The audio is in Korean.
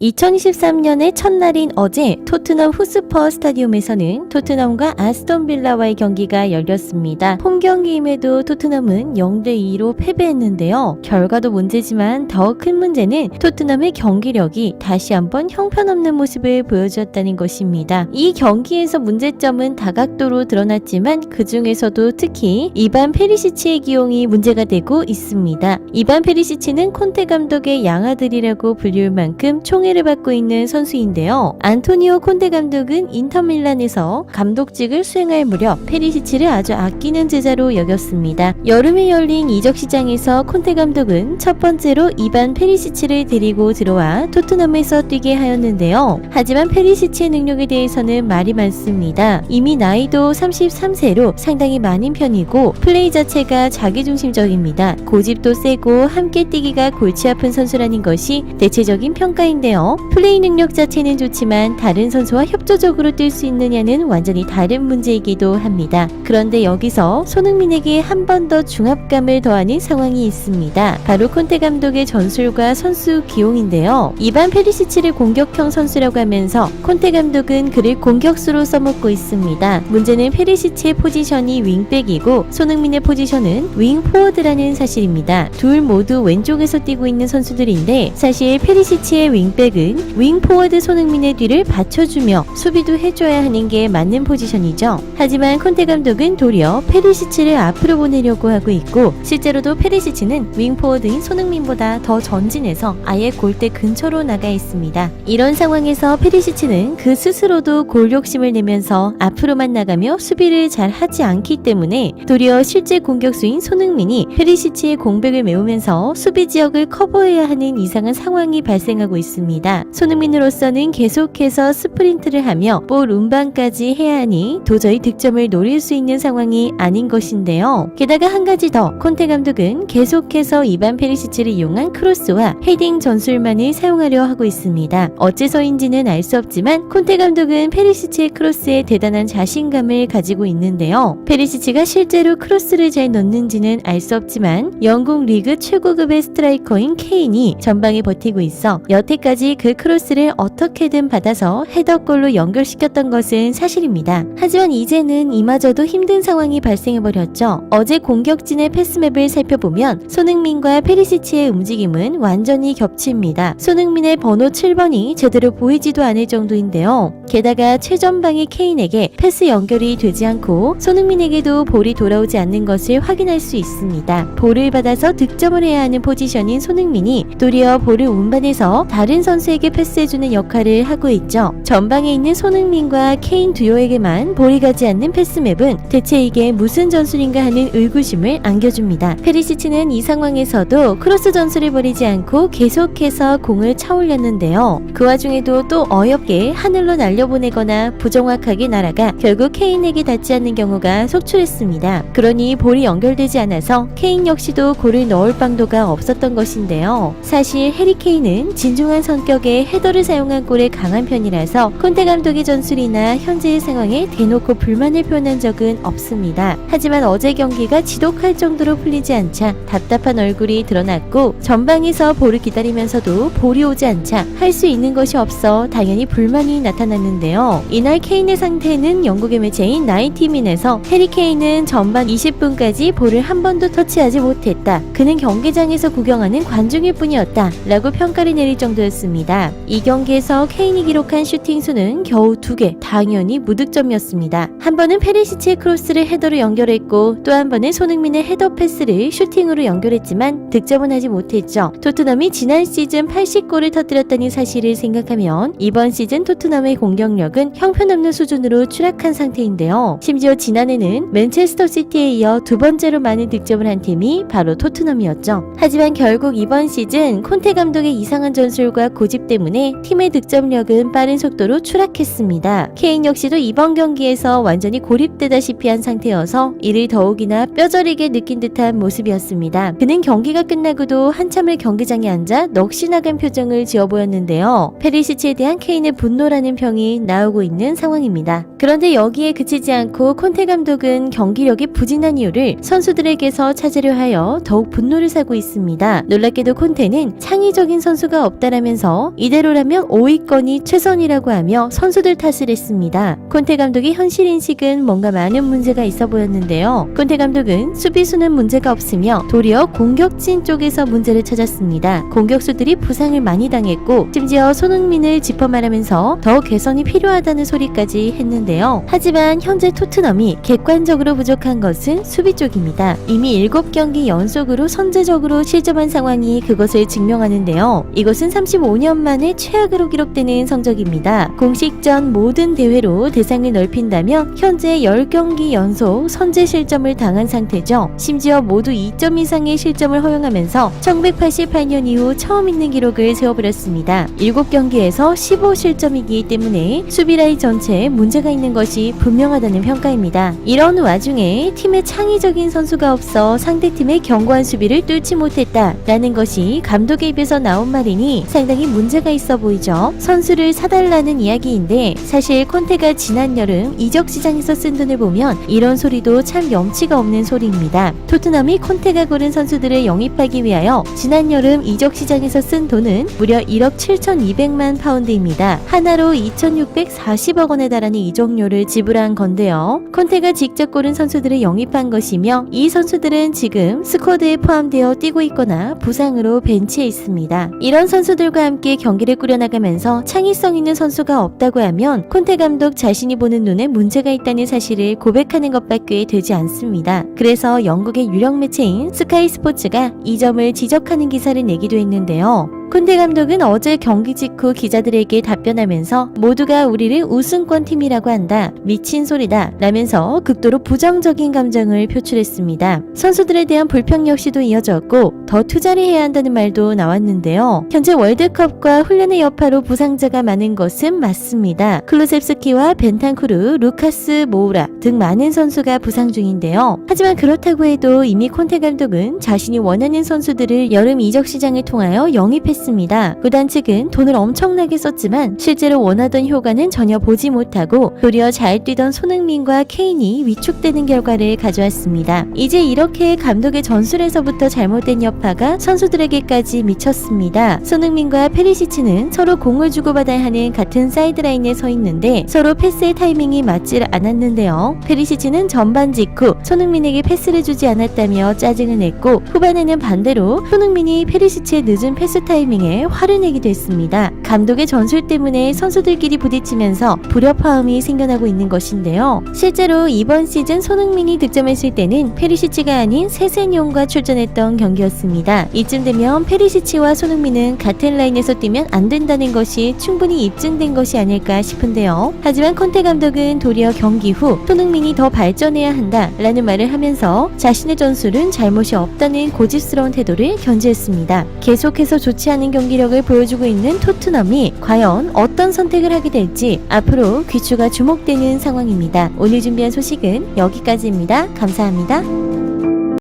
2023년의 첫날인 어제 토트넘 후스퍼 스타디움에서는 토트넘과 아스톤 빌라와의 경기가 열렸습니다. 홈 경기임에도 토트넘은 0대2로 패배했는데요. 결과도 문제지만 더 큰 문제는 토트넘의 경기력이 다시 한번 형편없는 모습을 보여주었다는 것입니다. 이 경기에서 문제점은 다각도로 드러났지만 그 중에서도 특히 이반 페리시치의 기용이 문제가 되고 있습니다. 이반 페리시치는 콘테 감독의 양아들이라고 불릴 만큼 총애를 받고 있는 선수인데요. 안토니오 콘테 감독은 인터밀란에서 감독직을 수행할 무렵 페리시치를 아주 아끼는 제자로 여겼습니다. 여름에 열린 이적 시장에서 콘테 감독은 첫 번째로 이반 페리시치를 데리고 들어와 토트넘에서 뛰게 하였는데요. 하지만 페리시치의 능력에 대해서는 말이 많습니다. 이미 나이도 33세로 상당히 많은 편이고 플레이 자체가 자기중심적입니다. 고집도 세고 함께 뛰기가 골치 아픈 선수라는 것이 대체적인 평가인데요. 플레이 능력 자체는 좋지만 다른 선수와 협조적으로 뛸 수 있느냐는 완전히 다른 문제이기도 합니다. 그런데 여기서 손흥민에게 한 번 더 중압감을 더하는 상황이 있습니다. 바로 콘테 감독의 전술과 선수 기용인데요. 이반 페리시치를 공격형 선수라고 하면서 콘테 감독은 그를 공격수로 써먹고 있습니다. 문제는 페리시치의 포지션이 윙백이고 손흥민의 포지션은 윙포워드라는 사실입니다. 둘 모두 왼쪽에서 뛰고 있는 선수들인데 사실 페리시치의 윙백은 윙포워드 손흥민의 뒤를 받쳐주며 수비도 해줘야 하는 게 맞는 포지션이죠. 하지만 콘테 감독은 도리어 페리시치를 앞으로 보내려고 하고 있고 실제로도 페리시치는 윙포워드인 손흥민보다 더 전진해서 아예 골대 근처로 나가 있습니다. 이런 상황에서 페리시치는 그 스스로도 골 욕심을 내면서 앞으로만 나가며 수비를 잘 하지 않기 때문에 도리어 실제 공격수인 손흥민이 페리시치의 공백을 메우면서 수비 지역을 커버해야 하는 이상한 상황이 발생하고 있습니다. 손흥민으로서는 계속해서 스프린트를 하며 볼 운반까지 해야 하니 도저히 득점을 노릴 수 있는 상황이 아닌 것인데요. 게다가 한 가지 더 콘테 감독은 계속해서 이반 페리시치를 이용한 크로스와 헤딩 전술만을 사용하려 하고 있습니다. 어째서인지는 알 수 없지만 콘테 감독은 페리시치의 크로스에 대단한 자신감을 가지고 있는데요. 페리시치가 실제로 크로스를 잘 넣는지는 알 수 없지만 영국 리그 최고급의 스트라이커인 케인이 전방에 버티고 있어 여태까지 그 크로스를 어떻게든 받아서 헤더골로 연결시켰던 것은 사실입니다. 하지만 이제는 이마저도 힘든 상황이 발생해버렸죠. 어제 공격진의 패스맵을 살펴보면 손흥민과 페리시치의 움직임은 완전히 겹칩니다. 손흥민의 번호 7번이 제대로 보이지도 않을 정도인데요. 게다가 최전방의 케인에게 패스 연결이 되지 않고 손흥민에게도 볼이 돌아오지 않는 것을 확인할 수 있습니다. 볼을 받아서 득점을 해야 하는 포지션인 손흥민이 도리어 볼을 운반해서 다른 선수에게 패스해주는 역할을 하고 있죠. 전방에 있는 손흥민과 케인 듀오에게만 볼이 가지 않는 패스맵은 대체 이게 무슨 전술인가 하는 의구심을 안겨줍니다. 페리시치는 이 상황에서도 크로스 전술을 버리지 않고 계속해서 공을 차올렸는데요. 그 와중에도 또 어이없게 하늘로 날려보내거나 부정확하게 날아가 결국 케인에게 닿지 않는 경우가 속출했습니다. 그러니 볼이 연결되지 않아서 케인 역시도 골을 넣을 방도가 없었던 것인데요. 사실 해리 케인은 진중한 성격의 헤더를 사용한 골에 강한 편이라서 콘테 감독의 전술이나 현재의 상황에 대놓고 불만을 표현한 적은 없습니다. 하지만 어제 경기가 지독할 정도로 풀리지 않자 답답한 얼굴이 드러났고 전방에서 볼을 기다리면서도 볼이 오지 않자 할 수 있는 것이 없어 당연히 불만이 나타났는데요. 이날 케인의 상태는 영국의 매체인 나인티민에서 해리 케인은 전반 20분까지 볼을 한 번도 터치하지 못했다. 그는 경기장에서 구경하는 관중일 뿐이었다. 라고 평가를 내릴 정도였습니다. 이 경기에서 케인이 기록한 슈팅 수는 겨우 2개, 당연히 무득점이었습니다. 한 번은 페리시치의 크로스를 헤더로 연결했고 또 한 번은 손흥민의 헤더 패스를 슈팅으로 연결했지만 득점은 하지 못했죠. 토트넘이 지난 시즌 80골을 터뜨렸다는 사실을 생각하면 이번 시즌 토트넘의 공격력은 형편없는 수준으로 추락한 상태인데요. 심지어 지난해는 맨체스터 시티에 이어 두 번째로 많은 득점을 한 팀이 바로 토트넘이었죠. 하지만 결국 이번 시즌 콘테 감독의 이상한 전술과 고집 때문에 팀의 득점력은 빠른 속도로 추락했습니다. 케인 역시도 이번 경기에서 완전히 고립되다시피 한 상태여서 이를 더욱이나 뼈저리게 느낀 듯한 모습이었습니다. 그는 경기가 끝나고도 한참을 경기장에 앉아 넋이 나간 표정을 지어 보였는데요. 페리시치에 대한 케인의 분노라는 평이 나오고 있는 상황입니다. 그런데 여기에 그치지 않고 콘테 감독은 경기력이 부진한 이유를 선수들에게서 찾으려 하여 더욱 분노를 사고 있습니다. 놀랍게도 콘테는 창의적인 선수가 없다라면서 하면서 이대로라면 5위권이 최선이라고 하며 선수들 탓을 했습니다. 콘테 감독의 현실 인식은 뭔가 많은 문제가 있어 보였는데요. 콘테 감독은 수비수는 문제가 없으며 도리어 공격진 쪽에서 문제를 찾았습니다. 공격수들이 부상을 많이 당했고 심지어 손흥민을 짚어 말하면서 더 개선이 필요하다는 소리까지 했는데요. 하지만 현재 토트넘이 객관적으로 부족한 것은 수비 쪽입니다. 이미 7경기 연속으로 선제적으로 실점한 상황이 그것을 증명하는데요. 이것은 35년 만에 최악으로 기록되는 성적입니다. 공식전 모든 대회로 대상을 넓힌다면 현재 10경기 연속 선제 실점을 당한 상태죠. 심지어 모두 2점 이상의 실점을 허용하면서 1988년 이후 처음 있는 기록을 세워버렸습니다. 7경기에서 15실점이기 때문에 수비라인 전체에 문제가 있는 것이 분명하다는 평가입니다. 이런 와중에 팀에 창의적인 선수가 없어 상대팀의 견고한 수비를 뚫지 못했다라는 것이 감독의 입에서 나온 말이니 상당히 문제가 있어 보이죠. 선수를 사달라는 이야기인데 사실 콘테가 지난 여름 이적 시장에서 쓴 돈을 보면 이런 소리도 참 염치가 없는 소리입니다. 토트넘이 콘테가 고른 선수들을 영입하기 위하여 지난 여름 이적 시장에서 쓴 돈은 무려 1억 7,200만 파운드입니다. 하나로 2,640억 원에 달하는 이적료를 지불한 건데요. 콘테가 직접 고른 선수들을 영입한 것이며 이 선수들은 지금 스쿼드에 포함되어 뛰고 있거나 부상으로 벤치에 있습니다. 이런 선수들과 함께 경기를 꾸려나가면서 창의성 있는 선수가 없다고 하면 콘테 감독 자신이 보는 눈에 문제가 있다는 사실을 고백하는 것밖에 되지 않습니다. 그래서 영국의 유력 매체인 스카이 스포츠가 이 점을 지적하는 기사를 내기도 했는데요. 콘테 감독은 어제 경기 직후 기자들에게 답변하면서 모두가 우리를 우승권 팀이라고 한다. 미친 소리다. 라면서 극도로 부정적인 감정을 표출했습니다. 선수들에 대한 불평 역시도 이어졌고 더 투자를 해야 한다는 말도 나왔는데요. 현재 월드컵과 훈련의 여파로 부상자가 많은 것은 맞습니다. 클루셉스키와 벤탄쿠르, 루카스 모우라 등 많은 선수가 부상 중인데요. 하지만 그렇다고 해도 이미 콘테 감독은 자신이 원하는 선수들을 여름 이적 시장을 통하여 영입했습니다. 구단 측은 돈을 엄청나게 썼지만 실제로 원하던 효과는 전혀 보지 못하고 도리어 잘 뛰던 손흥민과 케인이 위축되는 결과를 가져왔습니다. 이제 이렇게 감독의 전술에서부터 잘못된 여파가 선수들에게까지 미쳤습니다. 손흥민과 페리시치는 서로 공을 주고받아야 하는 같은 사이드라인에 서 있는데 서로 패스의 타이밍이 맞질 않았는데요. 페리시치는 전반 직후 손흥민에게 패스를 주지 않았다며 짜증을 냈고 후반에는 반대로 손흥민이 페리시치의 늦은 패스 타이밍에 화를 내기도 했습니다. 감독의 전술 때문에 선수들끼리 부딪히면서 불협화음이 생겨나고 있는 것인데요. 실제로 이번 시즌 손흥민이 득점했을 때는 페리시치가 아닌 세세뇽과 출전했던 경기였습니다. 이쯤 되면 페리시치와 손흥민은 같은 라인에서 뛰면 안 된다는 것이 충분히 입증된 것이 아닐까 싶은데요. 하지만 콘테 감독은 도리어 경기 후 손흥민이 더 발전해야 한다라는 말을 하면서 자신의 전술은 잘못이 없다는 고집스러운 태도를 견지했습니다. 계속해서 좋지 않은 경기력을 보여주고 있는 토트넘이 과연 어떤 선택을 하게 될지 앞으로 귀추가 주목되는 상황입니다. 오늘 준비한 소식은 여기까지입니다. 감사합니다.